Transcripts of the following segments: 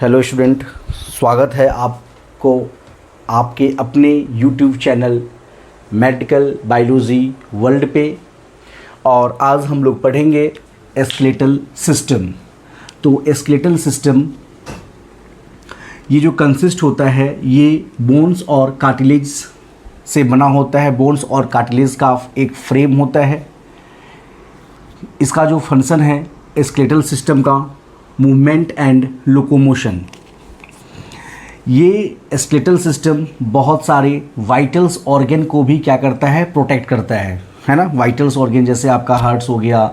Hello student, स्वागत है आपको आपके अपने YouTube channel medical biology world पे। और आज हम लोग पढ़ेंगे स्केलेटल सिस्टम। तो स्केलेटल सिस्टम ये जो कंसिस्ट होता है ये बोन्स और कार्टिलेज से बना होता है। बोन्स और कार्टिलेज का एक फ्रेम होता है। इसका जो फंक्शन है स्केलेटल सिस्टम का, मूवमेंट एंड लोकोमोशन। ये स्केलेटल सिस्टम बहुत सारे वाइटल्स ऑर्गन को भी क्या करता है, प्रोटेक्ट करता है ना। वाइटल्स ऑर्गन जैसे आपका हार्ट्स हो गया,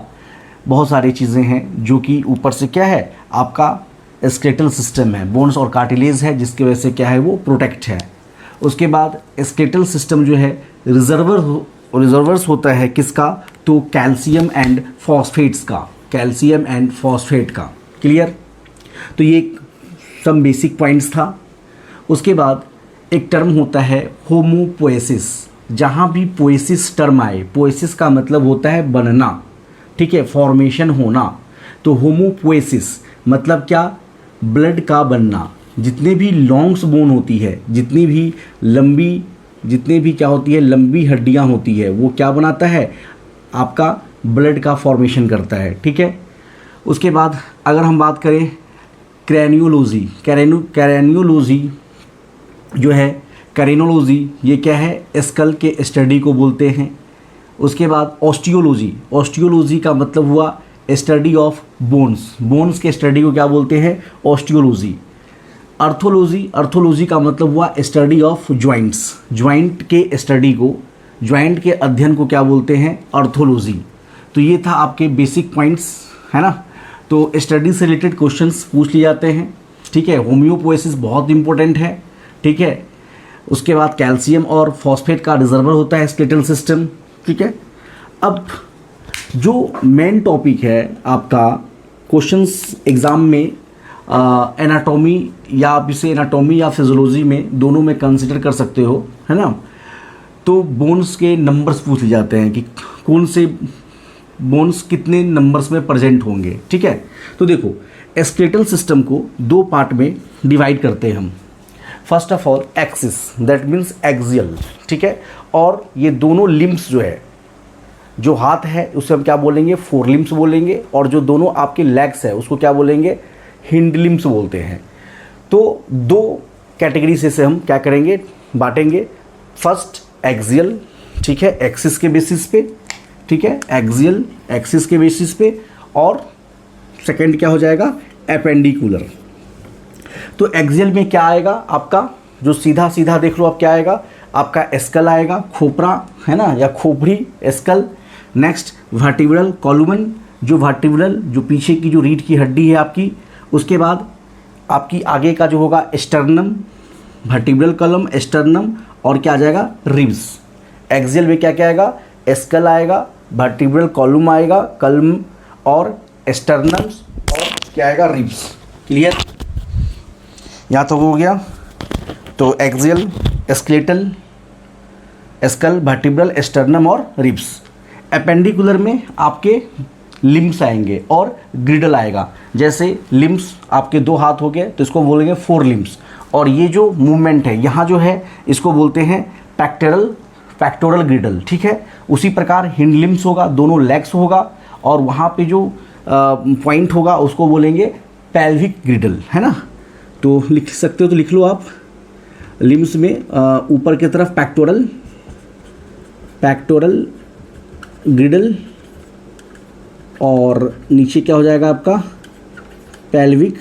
बहुत सारी चीज़ें हैं जो कि ऊपर से क्या है, आपका स्केलेटल सिस्टम है, बोन्स और कार्टिलेज है, जिसकी वजह से क्या है वो प्रोटेक्ट है। उसके बाद स्केलेटल सिस्टम जो है रिजर्वर्स होता है किसका, तो कैल्शियम एंड फॉस्फेट्स का, कैल्शियम एंड फॉस्फेट का। क्लियर। तो ये सब बेसिक पॉइंट्स था। उसके बाद एक टर्म होता है होमोपोएसिस। जहाँ भी पोएसिस टर्म आए, पोएसिस का मतलब होता है बनना, ठीक है, फॉर्मेशन होना। तो होमोपोएसिस मतलब क्या, ब्लड का बनना। जितने भी लॉन्ग्स बोन होती है, जितनी भी क्या होती है, लंबी हड्डियाँ होती है, वो क्या बनाता है, आपका ब्लड का फॉर्मेशन करता है, ठीक है। उसके बाद अगर हम बात करें क्रैनियोलॉजी, क्रैनियोलॉजी जो है, कैरेनोलॉजी ये क्या है, स्कल के स्टडी को बोलते हैं। उसके बाद ऑस्टियोलॉजी, ऑस्टियोलॉजी का मतलब हुआ स्टडी ऑफ बोन्स, बोन्स के स्टडी को क्या बोलते हैं, ऑस्टियोलॉजी। अर्थोलॉजी, अर्थोलॉजी का मतलब हुआ स्टडी ऑफ जॉइंट्स, जॉइंट के स्टडी को, जॉइंट के अध्ययन को क्या बोलते हैं, अर्थोलॉजी। तो ये था आपके बेसिक पॉइंट्स, है ना। तो स्टडी से रिलेटेड क्वेश्चंस पूछ लिए जाते हैं, ठीक है। होम्योपोएसिस बहुत इंपॉर्टेंट है, ठीक है। उसके बाद कैल्शियम और फॉस्फेट का रिजर्वर होता है स्केलेटल सिस्टम, ठीक है। अब जो मेन टॉपिक है आपका क्वेश्चंस एग्ज़ाम में एनाटॉमी, या आप इसे एनाटॉमी या फिजियोलॉजी में दोनों में कंसिडर कर सकते हो, है ना। तो बोन्स के नंबर्स पूछ लिए जाते हैं कि कौन से बोन्स कितने नंबर्स में प्रेजेंट होंगे, ठीक है। तो देखो स्केलेटल सिस्टम को दो पार्ट में डिवाइड करते हैं हम। First of all axis, that means axial, ठीक है। और ये दोनों लिम्स जो है, जो हाथ है उसे हम क्या बोलेंगे, फोर लिम्स बोलेंगे। और जो दोनों आपके लेग्स है उसको क्या बोलेंगे, हिंड लिम्स बोलते हैं। तो दो कैटेगरी से हम क्या करेंगे, बांटेंगे। फर्स्ट एक्सियल, ठीक है, एक्सिस के बेसिस पे, ठीक है, एक्सियल एक्सिस के बेसिस पे। और सेकंड क्या हो जाएगा, एपेंडिकुलर। तो एक्सियल में क्या आएगा, आपका जो सीधा सीधा देख लो आप, क्या आएगा, आपका स्कल आएगा, खोपरा, है ना, या खोपड़ी, स्कल। नेक्स्ट वर्टिब्रल कॉलम, जो वर्टिब्रल जो पीछे की जो रीढ़ की हड्डी है आपकी। उसके बाद आपकी आगे का जो होगा स्टर्नम, वर्टिब्रल कॉलम, स्टर्नम, और क्या आ जाएगा, रिब्स। एक्सियल में क्या क्या आएगा, स्कल आएगा, वर्टिब्रल कॉलम आएगा, कलम, और स्टर्नम्स, और क्या आएगा, रिब्स। क्लियर, यहाँ तो हो गया। तो axial, skeletal, skull, vertebral, sternum और रिब्स। एपेंडिकुलर में आपके लिम्स आएंगे और ग्रिडल आएगा। जैसे लिम्स आपके दो हाथ हो गए तो इसको बोलेंगे फोर लिम्स। और ये जो मूवमेंट है यहाँ जो है इसको बोलते हैं पैक्टोरल ग्रिडल, ठीक है। उसी प्रकार हिंड लिम्स होगा, दोनों लेग्स होगा, और वहाँ पे जो पॉइंट होगा उसको बोलेंगे पेल्विक ग्रिडल, है ना। तो लिख सकते हो तो लिख लो आप। लिम्स में ऊपर की तरफ पैक्टोरल ग्रिडल, और नीचे क्या हो जाएगा आपका, पेल्विक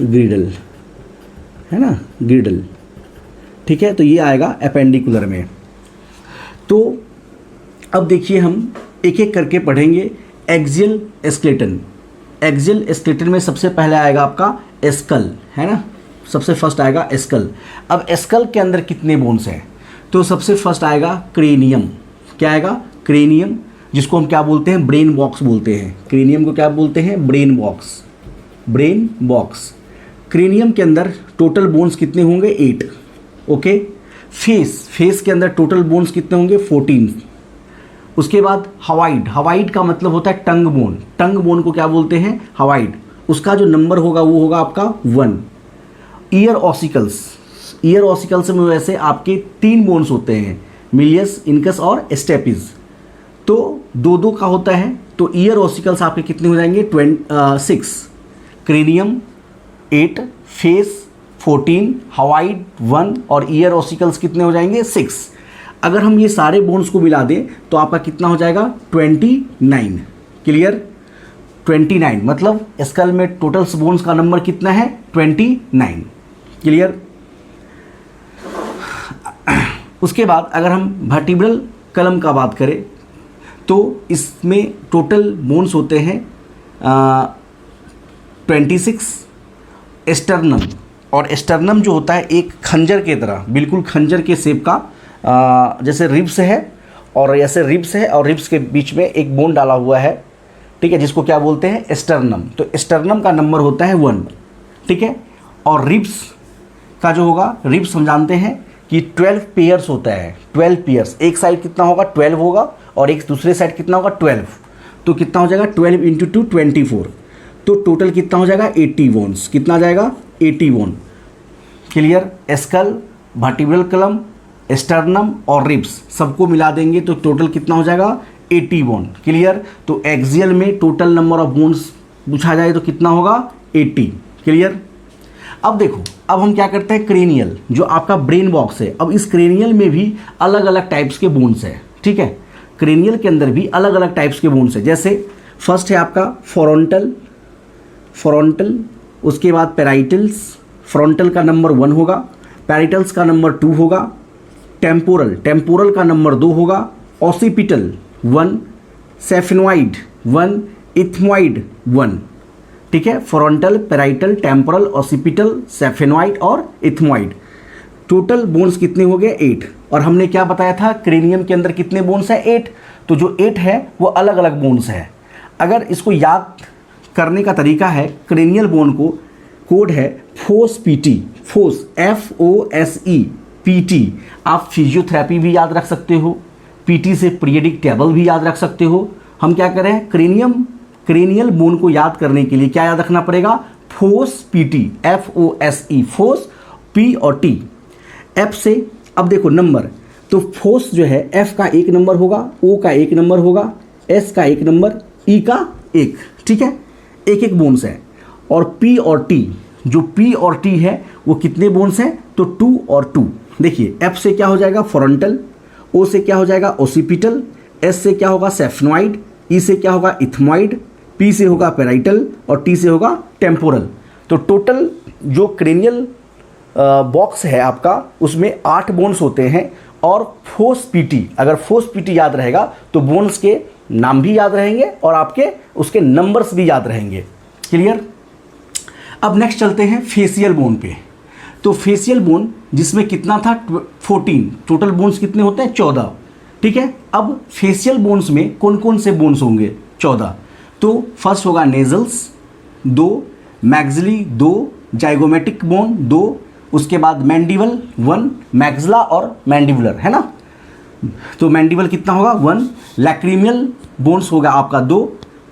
ग्रिडल, है ना, ग्रिडल, ठीक है। तो ये आएगा एपेंडिकुलर में। तो अब देखिए हम एक एक करके पढ़ेंगे। एक्सियल स्केलेटन, एक्सियल स्केलेटन में सबसे पहले आएगा आपका स्कल, है ना, सबसे फर्स्ट आएगा स्कल। अब स्कल के अंदर कितने बोन्स हैं, तो सबसे फर्स्ट आएगा क्रेनियम। क्या आएगा, क्रेनियम, जिसको हम क्या बोलते हैं, ब्रेन बॉक्स बोलते हैं। क्रेनियम को क्या बोलते हैं, brain box, brain box. Cranium के अंदर टोटल बोन्स कितने होंगे, 8, ओके। फेस के अंदर टोटल बोन्स कितने होंगे, 14। उसके बाद हवाइड, हवाइड का मतलब होता है टंग बोन, टंग बोन को क्या बोलते हैं, हवाइड। उसका जो नंबर होगा वो होगा आपका 1। ईयर ऑसिकल्स में वैसे आपके 3 बोन्स होते हैं, मिलियस, इनकस और स्टेपिस, तो 2-2 का होता है। तो ईयर ऑसिकल्स आपके कितने हो जाएंगे 6, क्रेनियम 8, फेस 14, हवाइड 1 और ईयर ऑसिकल्स कितने हो जाएंगे 6। अगर हम ये सारे बोन्स को मिला दें तो आपका कितना हो जाएगा 29। क्लियर? 29 मतलब स्कल में टोटल बोन्स का नंबर कितना है 29। क्लियर? उसके बाद अगर हम वर्टिब्रल कलम का बात करें तो इसमें टोटल बोन्स होते हैं 26। स्टर्नम, और स्टर्नम जो होता है एक खंजर के तरह, बिल्कुल खंजर के शेप का, जैसे रिब्स है और ऐसे रिब्स है और रिब्स के बीच में एक बोन डाला हुआ है, ठीक है, जिसको क्या बोलते हैं स्टर्नम। तो स्टर्नम का नंबर होता है 1, ठीक है। और रिब्स का जो होगा, रिब्स हम जानते हैं कि 12 पेयर्स होता है, 12 पेयर्स, एक साइड कितना होगा 12 होगा और एक दूसरे साइड कितना होगा 12, तो कितना हो जाएगा 12 × 2 24, तो टोटल कितना हो जाएगा 80 बोन्स। कितना आ जाएगा 80 बोन। क्लियर? स्कल, वर्टिब्रल कलम, स्टर्नम और रिब्स सबको मिला देंगे तो टोटल कितना हो जाएगा 80 बोन। क्लियर? तो एक्सियल में टोटल नंबर ऑफ बोन्स पूछा जाए तो कितना होगा 80। क्लियर? अब देखो, अब हम क्या करते हैं, क्रेनियल जो आपका ब्रेन बॉक्स है, अब इस क्रेनियल में भी अलग अलग टाइप्स के बोन्स है, ठीक है। क्रेनियल के अंदर भी अलग अलग टाइप्स के बोन्स है, जैसे फर्स्ट है आपका फ्रंटल, उसके बाद पैराइटल्स, फ्रंटल का नंबर 1 होगा, पैराइटल्स का नंबर 2 होगा, टेम्पोरल का नंबर 2 होगा, ऑसिपिटल 1, सेफेनॉइड 1, इथमॉइड 1, ठीक है। फ्रंटल, पैराइटल, टेम्पोरल, ऑसिपिटल, सेफेनॉइड और इथमॉइड, टोटल बोन्स कितने हो गए 8। और हमने क्या बताया था, क्रेनियम के अंदर कितने बोन्स हैं 8, तो जो 8 है वो अलग अलग बोन्स है। अगर इसको याद करने का तरीका है, क्रेनियल बोन को कोड है फोस, फोस FOSE PT। आप फिजियोथेरेपी भी याद रख सकते हो, PT से पीरियडिक टेबल भी याद रख सकते हो। हम क्या करें, क्रेनियल बोन को याद करने के लिए क्या याद रखना पड़ेगा, फोस PT, FOSE, फोस, P और T, F से। अब देखो नंबर, तो फोस जो है F का 1 नंबर होगा, O का 1 नंबर होगा, S का 1 नंबर, E का 1, ठीक है, एक बोन्स है। और P और T, जो P और T है वो कितने बोन्स हैं, तो 2 और 2। देखिए F से क्या हो जाएगा फ्रंटल, O से क्या हो जाएगा ओसिपिटल, S से क्या होगा सेफेनॉइड, E से क्या होगा इथमॉइड, P से होगा पैराइटल और T से होगा टेम्पोरल। तो टोटल जो क्रेनियल बॉक्स है आपका उसमें 8 बोन्स होते हैं। और फोस PT, अगर फोस PT याद रहेगा तो बोन्स के नाम भी याद रहेंगे और आपके उसके नंबर्स भी याद रहेंगे। क्लियर? अब नेक्स्ट चलते हैं फेशियल बोन पे। तो फेशियल बोन जिसमें कितना था 14, टोटल बोन्स कितने होते हैं 14, ठीक है। अब फेशियल बोन्स में कौन कौन से बोन्स होंगे 14, तो फर्स्ट होगा नेजल्स 2, मैक्सिली 2, जाइगोमेटिक बोन 2, उसके बाद मैंडिबल 1, मैक्सिला और मैंडिबुलर, है ना। तो मैंडिबल कितना होगा 1, लैक्रिमियल बोन्स होगा आपका 2,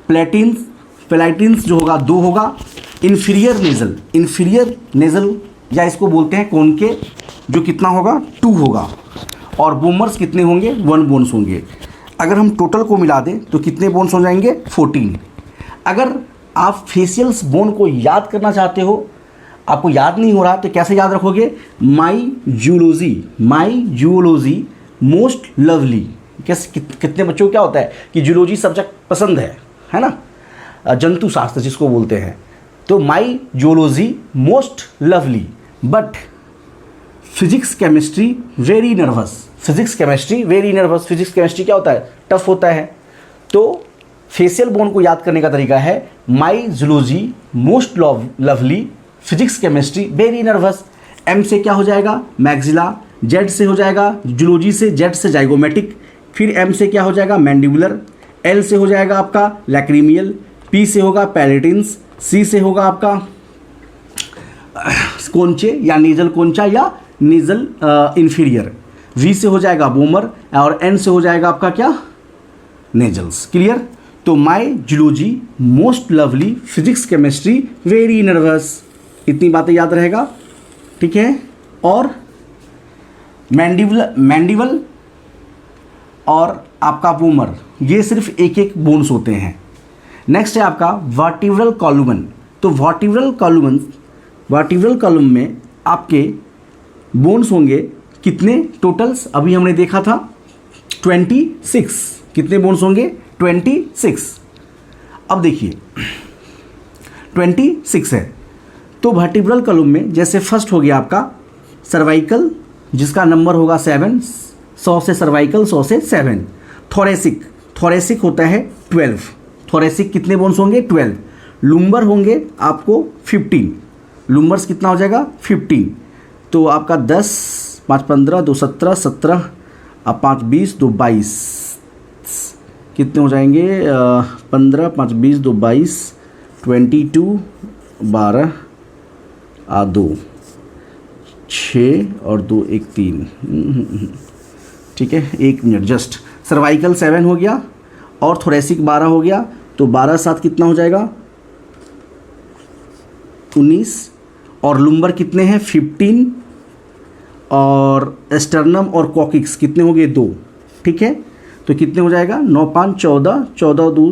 प्लेटिन्स जो होगा 2 होगा, इन्फीरियर नेजल या इसको बोलते हैं कोनके, जो कितना होगा 2 होगा, और बोमर्स कितने होंगे 1 बोन्स होंगे। अगर हम टोटल को मिला दें तो कितने बोन्स हो जाएंगे 14। अगर आप फेशियल्स बोन को याद करना चाहते हो, आपको याद नहीं हो रहा तो कैसे याद रखोगे, माई जूलॉजी मोस्ट लवली। कैसे, कितने बच्चों को क्या होता है कि जूलॉजी सब्जेक्ट पसंद है ना, जंतु शास्त्र जिसको बोलते हैं। तो my zoology most lovely but physics chemistry very nervous. Physics chemistry क्या होता है, टफ होता है। तो फेशियल बोन को याद करने का तरीका है my zoology most lovely, physics chemistry very nervous. M से क्या हो जाएगा मैक्सिला, Z से हो जाएगा जूलॉजी से, Z से जाइगोमेटिक, फिर M से क्या हो जाएगा मैंडिबुलर, L से हो जाएगा आपका लैक्रिमियल, P से होगा पैलेटिन्स, C से होगा आपका कोंचे या नेजल कोंचा या नेजल इन्फीरियर, V से हो जाएगा बोमर और N से हो जाएगा आपका क्या नेजल्स। क्लियर? तो my zoology most lovely, physics chemistry very nervous, इतनी बातें याद रहेगा, ठीक है। और मैंडिबल और आपका वूमर, ये सिर्फ एक एक बोन्स होते हैं। नेक्स्ट है आपका वर्टिब्रल कॉलम। तो वर्टिब्रल कॉलम में आपके बोन्स होंगे कितने टोटल्स, अभी हमने देखा था 26। कितने बोन्स होंगे 26। अब देखिए 26 है, तो वर्टिब्रल कॉलम में जैसे फर्स्ट हो गया आपका सर्वाइकल, जिसका नंबर होगा 7, 100 से सर्वाइकल, 100 से 7। थोरेसिक होता है 12। थोरेसिक कितने बोन्स होंगे 12। लुम्बर होंगे आपको 15। लुम्बर्स कितना हो जाएगा 15। तो आपका 10, 5 15, 2 17, 17 अब 5 20, 2 22, कितने हो जाएंगे 15, 5 20, 2 22, 22, 12 2 6 और 2 1 3, ठीक है। 1 मिनट जस्ट। सर्वाइकल 7 हो गया और थोरेसिक 12 हो गया, तो 12 7 कितना हो जाएगा 19। और लुम्बर कितने हैं 15। और एस्टर्नम और कॉकिक्स कितने हो गए 2, ठीक है। तो कितने हो जाएगा 9 5 14, 14 2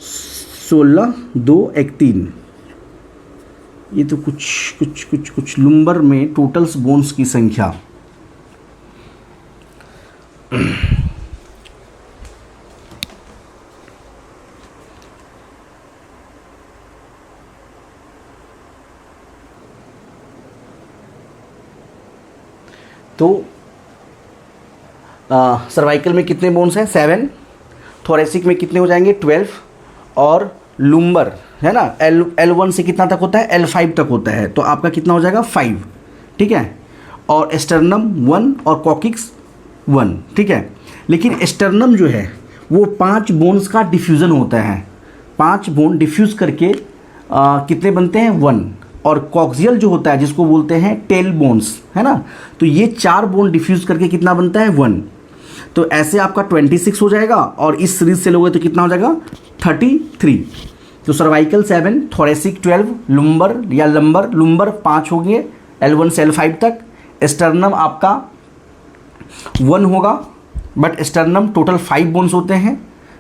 16, 2 1 3। ये तो कुछ लुम्बर में टोटल्स बोन्स की संख्या। तो सर्वाइकल में कितने बोन्स हैं 7। थोरेसिक में कितने हो जाएंगे 12। और लुम्बर है ना L1 से कितना तक होता है L5 तक होता है, तो आपका कितना हो जाएगा 5, ठीक है। और एस्टर्नम 1 और कॉकिक्स 1, ठीक है। लेकिन एस्टर्नम जो है वो 5 बोन्स का डिफ्यूज़न होता है। 5 बोन डिफ्यूज़ करके कितने बनते हैं 1। और कॉक्सियल जो होता है जिसको बोलते हैं टेल बोन्स, है ना, तो ये 4 बोन डिफ्यूज़ करके कितना बनता है 1। तो ऐसे आपका 26 हो जाएगा। और इस सीरीज से लोगे तो कितना हो जाएगा 33। तो सर्वाइकल 7, थोरेसिक 12, लुम्बर 5 होंगे L1 से L5 तक। एस्टर्नम आपका 1 होगा, बट एस्टर्नम टोटल 5 बोन्स होते हैं,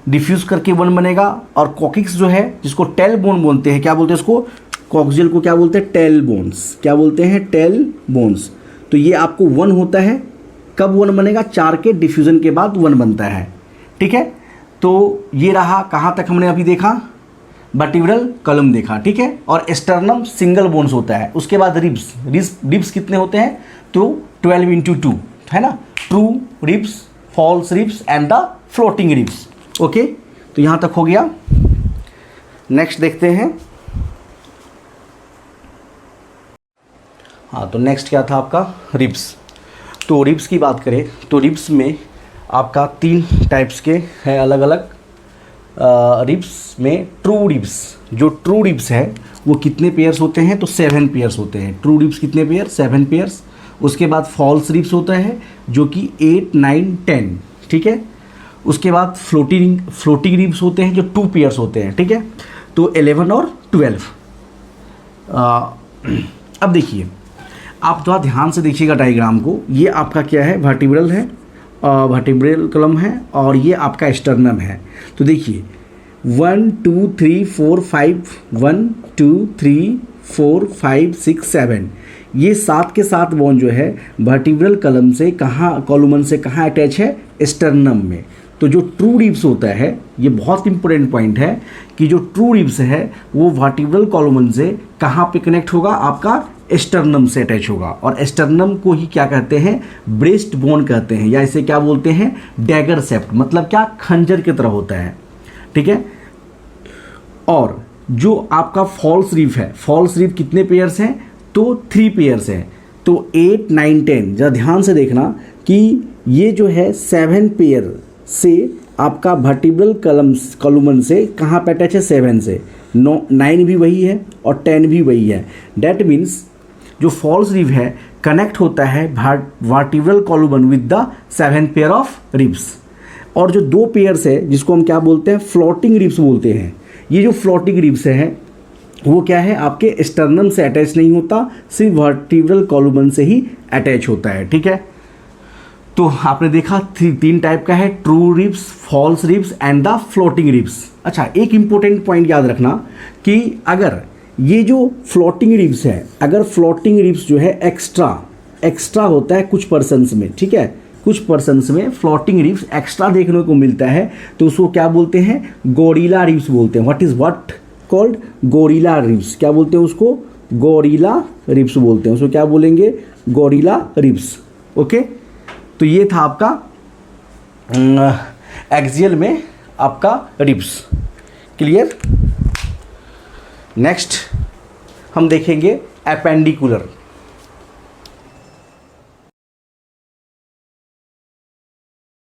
डिफ्यूज़ करके 1 बनेगा। और कॉकिक्स जो है जिसको टेल बोन बोलते हैं, क्या बोलते हैं इसको, कॉक्सियल को क्या बोलते हैं टेल बोन्स, क्या बोलते हैं टेल बोन्स। तो ये आपको 1 होता है। कब 1 बनेगा 4 के डिफ्यूज़न के बाद 1 बनता है, ठीक है। तो ये रहा, कहाँ तक हमने अभी देखा वर्टिब्रल कॉलम देखा, ठीक है। और एस्टर्नम सिंगल बोन्स होता है। उसके बाद रिब्स कितने होते हैं, तो 12 × 2 है ना, true ribs, false ribs and the floating ribs. Okay, तो यहाँ तक हो गया। नेक्स्ट देखते हैं। हाँ, तो नेक्स्ट क्या था आपका रिब्स। तो रिब्स की बात करें तो रिब्स में आपका 3 टाइप्स के हैं अलग अलग। रिब्स में ट्रू रिब्स, जो ट्रू रिब्स है वो कितने पेयर्स होते हैं, तो 7 पेयर्स होते हैं। ट्रू रिब्स कितने पेयर 7 पेयर्स। उसके बाद फॉल्स रिब्स होता है जो कि 8 9 10, ठीक है। उसके बाद फ्लोटिंग रिब्स होते हैं जो 2 पेयर्स होते हैं, ठीक है। तो 11 और 12। अब देखिए, आप थोड़ा ध्यान से देखिएगा डायग्राम को। ये आपका क्या है वर्टिब्रल है, वर्टिब्रल कॉलम है, और ये आपका एस्टर्नम है। तो देखिए 1 2 3 4 5, 1 2 3 4 5 6 7, ये 7 के 7 बोन जो है वर्टिब्रल कॉलम से कॉलमन से कहाँ अटैच है, एस्टर्नम में। तो जो ट्रू रिब्स होता है, ये बहुत इंपॉर्टेंट पॉइंट है कि जो ट्रू रिब्स है वो वर्टिब्रल कॉलमन से कहाँ पे कनेक्ट होगा, आपका एस्टर्नम से अटैच होगा। और एस्टर्नम को ही क्या कहते हैं, ब्रेस्ट बोन कहते हैं, या इसे क्या बोलते हैं डैगर सेप्ट, मतलब क्या खंजर की तरह होता है, ठीक है। और जो आपका फॉल्स रिब है, फॉल्स रिब कितने पेयर्स हैं, तो 3 पेयर्स हैं। तो 8 9 10, जरा ध्यान से देखना कि ये जो है 7 पेयर से आपका वर्टिब्रल कॉलमन से कहाँ पे अटैच है, 7 से। 9 भी वही है और 10 भी वही है। डैट मीन्स जो फॉल्स रिब है कनेक्ट होता है vertebral कॉलमन with the 7 pair of ribs. और जो दो पेयर्स है जिसको हम क्या बोलते हैं, फ्लोटिंग रिब्स बोलते हैं। ये जो फ्लोटिंग रिब्स है वो क्या है, आपके स्टर्नम से अटैच नहीं होता, सिर्फ वर्टिब्रल कॉलम से ही अटैच होता है। ठीक है, तो आपने देखा तीन टाइप का है, true ribs, false ribs and the floating ribs. अच्छा, एक इंपॉर्टेंट पॉइंट याद रखना कि अगर ये जो फ्लोटिंग रिब्स है, अगर फ्लोटिंग रिब्स जो है एक्स्ट्रा होता है कुछ पर्सन्स में, ठीक है, कुछ पर्सन्स में फ्लोटिंग रिब्स एक्स्ट्रा देखने को मिलता है, तो उसको क्या बोलते हैं, गोरिल्ला रिब्स बोलते हैं। What called, gorilla ribs. क्या बोलते हैं उसको, गोरिल्ला रिब्स बोलते हैं उसको। क्या बोलेंगे, गोरिल्ला रिब्स। ओके, तो ये था आपका एक्सियल में आपका रिब्स। क्लियर। नेक्स्ट हम देखेंगे एपेंडिकुलर।